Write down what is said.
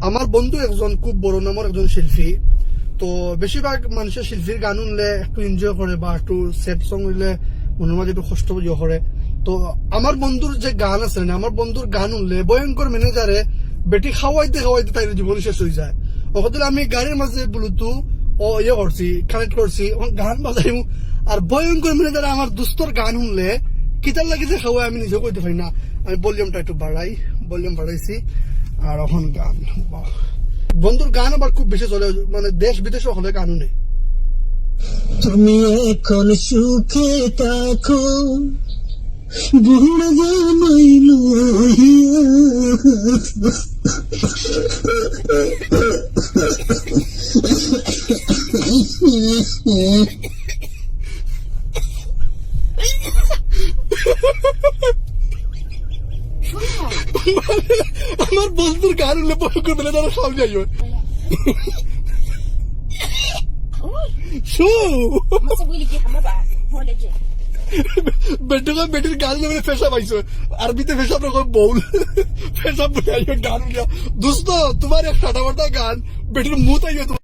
আমার বন্ধু একজন খুব বড় নামের একজন শিল্পী, তো বেশিরভাগ মানুষের শিল্পীর গান শুনলে একটু এনজয় করে বা একটু স্যাড সং হইলে মনের মাঝে একটু কষ্ট করে। তো আমার বন্ধুর যে গান আছে না, আমার বন্ধুর গান শুনলে ভয়ঙ্কর ম্যানেজারে বেটি খাওয়াইতে খাওয়াইতে তাই জীবন শেষ হয়ে যায়। ওখানে আমি গাড়ির মাঝে ব্লুটুথ ও ইয়ে করছি, কানেক্ট করছি, গান বাজাই, আর ভয়ঙ্কর ম্যানেজারে আমার দুস্তর গান শুনলে কিতার লাগে যে খাওয়াই আমি নিজেও কইতে পারি না। আমি ভলিউমটা একটু বাড়াইছি, আর এখন গান বন্ধুর গান আবার খুব বেশি চলে, মানে দেশ বিদেশে হলে গানও নেই। তুমি এখন সুখে থাকো বুড়া জামাইল আমার বন্ধুর গান হলে ভয়ঙ্কর বেলা তারা সব যাই বেটির গান বলে ফেসা পাইছো, আরবিতে ফেসা রকম বউল ফেসা বলে গান দুস্ত তোমার এক সাদা গান বেটির মুখ আইও।